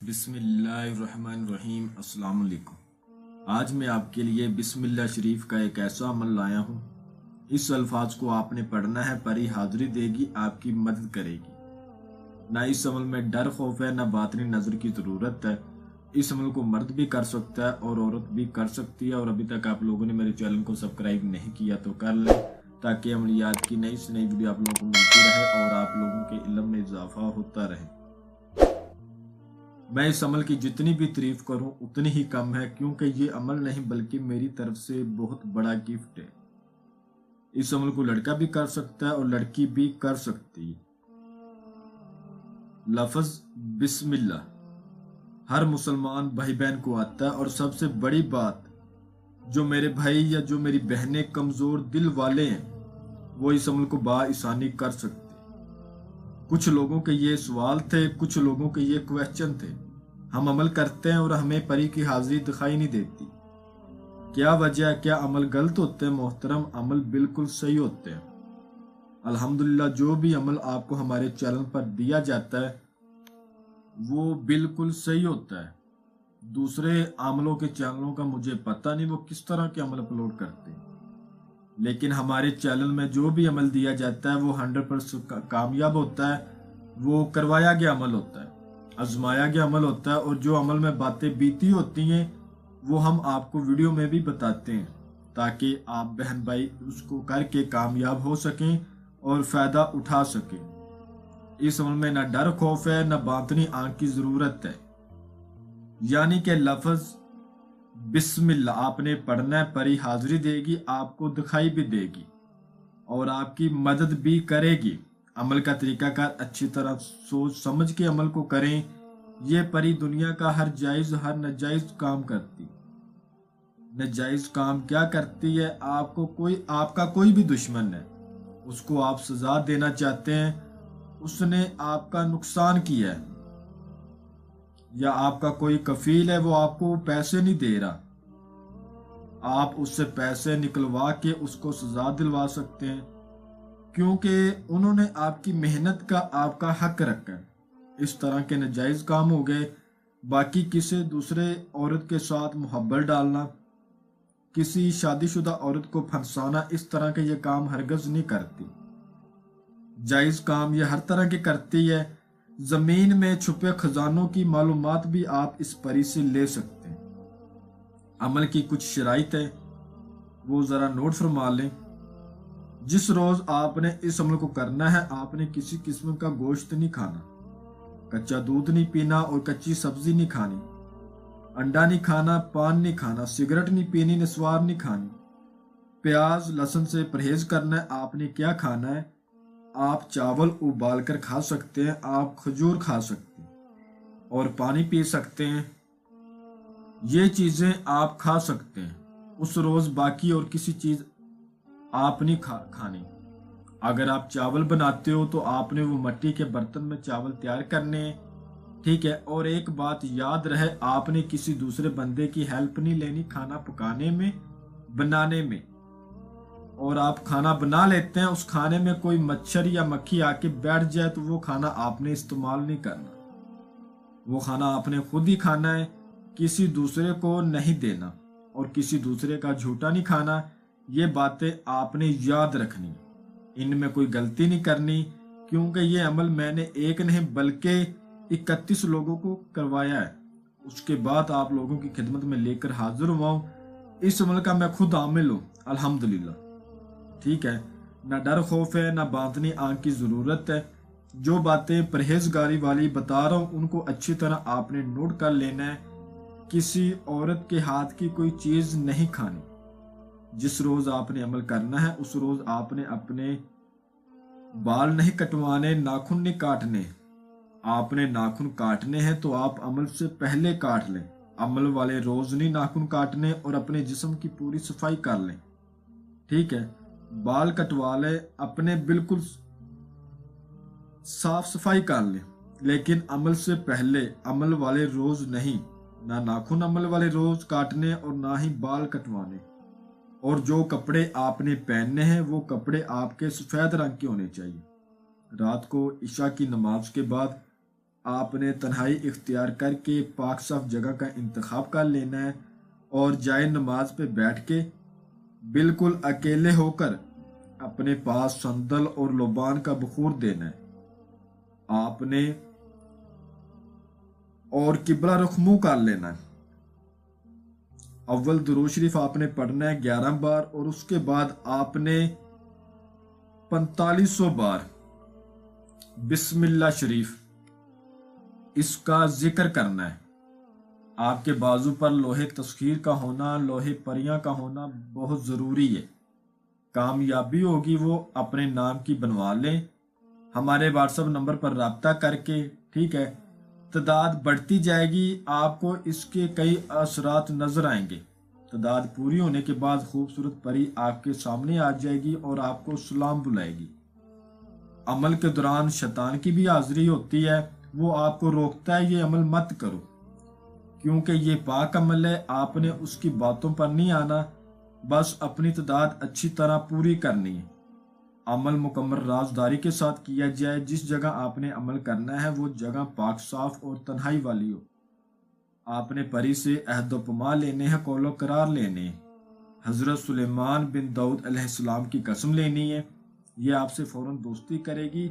بسم اللہ الرحمن الرحیم۔ السلام علیکم۔ آج میں آپ کے لیے بسم اللہ شریف کا ایک ایسا عمل لایا ہوں۔ اس الفاظ کو آپ نے پڑھنا ہے، پری حاضری دے گی، آپ کی مدد کرے گی۔ نہ اس عمل میں ڈر خوف ہے، نہ باطنی نظر کی ضرورت ہے۔ اس عمل کو مرد بھی کر سکتا ہے اور عورت بھی کر سکتی ہے، اور ابھی تک آپ لوگوں نے میرے چینل کو سبسکرائب نہیں کیا تو کر لیں، تاکہ عملیات کی نئی سے نئی ویڈیو آپ لوگوں کو ملتی رہے اور آپ لوگوں کے علم میں اضافہ ہوتا رہے۔ میں اس عمل کی جتنی بھی تعریف کروں اتنی ہی کم ہے، کیونکہ یہ عمل نہیں بلکہ میری طرف سے بہت بڑا گفٹ ہے۔ اس عمل کو لڑکا بھی کر سکتا ہے اور لڑکی بھی کر سکتی ہے۔ لفظ بسم اللہ ہر مسلمان بھائی بہن کو آتا ہے، اور سب سے بڑی بات، جو میرے بھائی یا جو میری بہنیں کمزور دل والے ہیں وہ اس عمل کو بآسانی کر سکتے۔ کچھ لوگوں کے یہ سوال تھے، کچھ لوگوں کے یہ کویسچن تھے، ہم عمل کرتے ہیں اور ہمیں پری کی حاضری دکھائی نہیں دیتی، کیا وجہ ہے؟ کیا عمل غلط ہوتے ہیں؟ محترم، عمل بالکل صحیح ہوتے ہیں۔ الحمدللہ جو بھی عمل آپ کو ہمارے چینل پر دیا جاتا ہے وہ بالکل صحیح ہوتا ہے۔ دوسرے عملوں کے چینلوں کا مجھے پتہ نہیں وہ کس طرح کے عمل اپلوڈ کرتے ہیں، لیکن ہمارے چینل میں جو بھی عمل دیا جاتا ہے وہ 100% کامیاب ہوتا ہے، وہ کروایا گیا عمل ہوتا ہے، آزمایا گیا عمل ہوتا ہے، اور جو عمل میں باتیں بیتی ہوتی ہیں وہ ہم آپ کو ویڈیو میں بھی بتاتے ہیں، تاکہ آپ بہن بھائی اس کو کر کے کامیاب ہو سکیں اور فائدہ اٹھا سکیں۔ اس عمل میں نہ ڈر خوف ہے، نہ باطنی آنکھ کی ضرورت ہے، یعنی کہ لفظ بسم اللہ آپ نے پڑھنا ہے، پری حاضری دے گی، آپ کو دکھائی بھی دے گی اور آپ کی مدد بھی کرے گی۔ عمل کا طریقہ کار اچھی طرح سوچ سمجھ کے عمل کو کریں۔ یہ پری دنیا کا ہر جائز ہر ناجائز کام کرتی۔ ناجائز کام کیا کرتی ہے؟ آپ کا کوئی بھی دشمن ہے، اس کو آپ سزا دینا چاہتے ہیں، اس نے آپ کا نقصان کیا ہے، یا آپ کا کوئی کفیل ہے وہ آپ کو پیسے نہیں دے رہا، آپ اس سے پیسے نکلوا کے اس کو سزا دلوا سکتے ہیں، کیونکہ انہوں نے آپ کی محنت کا آپ کا حق رکھا ہے۔ اس طرح کے ناجائز کام ہو گئے۔ باقی کسی دوسرے عورت کے ساتھ محبت ڈالنا، کسی شادی شدہ عورت کو پھنسانا، اس طرح کے یہ کام ہرگز نہیں کرتی۔ جائز کام یہ ہر طرح کے کرتی ہے۔ زمین میں چھپے خزانوں کی معلومات بھی آپ اس پری سے لے سکتے ہیں۔ عمل کی کچھ شرائط ہے، وہ ذرا نوٹ فرما لیں۔ جس روز آپ نے اس عمل کو کرنا ہے، آپ نے کسی قسم کا گوشت نہیں کھانا، کچا دودھ نہیں پینا اور کچی سبزی نہیں کھانی، انڈا نہیں کھانا، پان نہیں کھانا، سگریٹ نہیں پینی، نسوار نہیں کھانی، پیاز لہسن سے پرہیز کرنا ہے۔ آپ نے کیا کھانا ہے؟ آپ چاول ابال کر کھا سکتے ہیں، آپ کھجور کھا سکتے ہیں اور پانی پی سکتے ہیں، یہ چیزیں آپ کھا سکتے ہیں اس روز۔ باقی اور کسی چیز آپ نہیں کھانی۔ اگر آپ چاول بناتے ہو تو آپ نے وہ مٹی کے برتن میں چاول تیار کرنے ہیں، ٹھیک ہے؟ اور ایک بات یاد رہے، آپ نے کسی دوسرے بندے کی ہیلپ نہیں لینی کھانا پکانے میں، بنانے میں۔ اور آپ کھانا بنا لیتے ہیں، اس کھانے میں کوئی مچھر یا مکھی آ کے بیٹھ جائے تو وہ کھانا آپ نے استعمال نہیں کرنا، وہ کھانا آپ نے خود ہی کھانا ہے، کسی دوسرے کو نہیں دینا، اور کسی دوسرے کا جھوٹا نہیں کھانا۔ یہ باتیں آپ نے یاد رکھنی، ان میں کوئی غلطی نہیں کرنی، کیونکہ یہ عمل میں نے ایک نہیں بلکہ 31 لوگوں کو کروایا ہے۔ اس کے بعد آپ لوگوں کی خدمت میں لے کر حاضر ہوا ہوں۔ اس عمل کا میں خود عامل ہوں، الحمدللہ، ٹھیک ہے؟ نہ ڈر خوف ہے، نہ باطنی آنکھ کی ضرورت ہے۔ جو باتیں پرہیزگاری والی بتا رہا ہوں ان کو اچھی طرح آپ نے نوٹ کر لینا ہے۔ کسی عورت کے ہاتھ کی کوئی چیز نہیں کھانی۔ جس روز آپ نے عمل کرنا ہے اس روز آپ نے اپنے بال نہیں کٹوانے، ناخن نہیں کاٹنے۔ آپ نے ناخن کاٹنے ہیں تو آپ عمل سے پہلے کاٹ لیں، عمل والے روز نہیں ناخن کاٹنے، اور اپنے جسم کی پوری صفائی کر لیں، ٹھیک ہے؟ بال کٹوا لیں، اپنے بالکل صاف صفائی کر لیں، لیکن عمل سے پہلے، عمل والے روز نہیں، نہ ناخن عمل والے روز کاٹنے اور نہ ہی بال کٹوانے۔ اور جو کپڑے آپ نے پہننے ہیں وہ کپڑے آپ کے سفید رنگ کے ہونے چاہیے۔ رات کو عشاء کی نماز کے بعد آپ نے تنہائی اختیار کر کے پاک صاف جگہ کا انتخاب کر لینا ہے اور جائے نماز پہ بیٹھ کے بالکل اکیلے ہو کر اپنے پاس صندل اور لبان کا بخور دینا ہے آپ نے، اور قبلہ رخ منہ کر لینا ہے۔ اول درود شریف آپ نے پڑھنا ہے 11 بار، اور اس کے بعد آپ نے 4500 بار بسم اللہ شریف اس کا ذکر کرنا ہے۔ آپ کے بازو پر لوہے تسخیر کا ہونا، لوہے پریاں کا ہونا بہت ضروری ہے۔ کامیابی ہوگی وہ اپنے نام کی بنوا لیں، ہمارے واٹس ایپ نمبر پر رابطہ کر کے، ٹھیک ہے۔ تعداد بڑھتی جائے گی، آپ کو اس کے کئی اثرات نظر آئیں گے۔ تعداد پوری ہونے کے بعد خوبصورت پری آپ کے سامنے آ جائے گی اور آپ کو سلام بلائے گی۔ عمل کے دوران شیطان کی بھی حاضری ہوتی ہے، وہ آپ کو روکتا ہے یہ عمل مت کرو، کیونکہ یہ پاک عمل ہے، آپ نے اس کی باتوں پر نہیں آنا، بس اپنی تعداد اچھی طرح پوری کرنی ہے۔ عمل مکمل رازداری کے ساتھ کیا جائے، جس جگہ آپ نے عمل کرنا ہے وہ جگہ پاک صاف اور تنہائی والی ہو۔ آپ نے پری سے عہد و پما لینے ہیں، قول و قرار لینے ہیں، حضرت سلیمان بن داؤد علیہ السلام کی قسم لینی ہے، یہ آپ سے فوراً دوستی کرے گی۔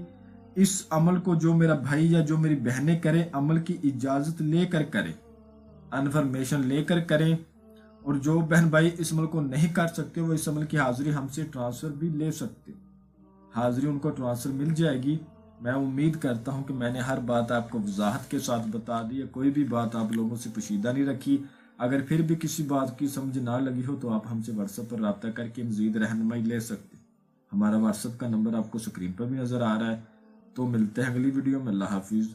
اس عمل کو جو میرا بھائی یا جو میری بہنیں کریں، عمل کی اجازت لے کر کریں، انفارمیشن لے کر کریں، اور جو بہن بھائی اس عمل کو نہیں کر سکتے وہ اس عمل کی حاضری ہم سے ٹرانسفر بھی لے سکتے، حاضری ان کو ٹرانسفر مل جائے گی۔ میں امید کرتا ہوں کہ میں نے ہر بات آپ کو وضاحت کے ساتھ بتا دی ہے، کوئی بھی بات آپ لوگوں سے پوشیدہ نہیں رکھی۔ اگر پھر بھی کسی بات کی سمجھ نہ لگی ہو تو آپ ہم سے واٹس ایپ پر رابطہ کر کے مزید رہنمائی لے سکتے ہیں۔ ہمارا واٹس ایپ کا نمبر آپ کو اسکرین پر بھی نظر آ رہا ہے۔ تو ملتے ہیں اگلی ویڈیو میں، اللہ حافظ۔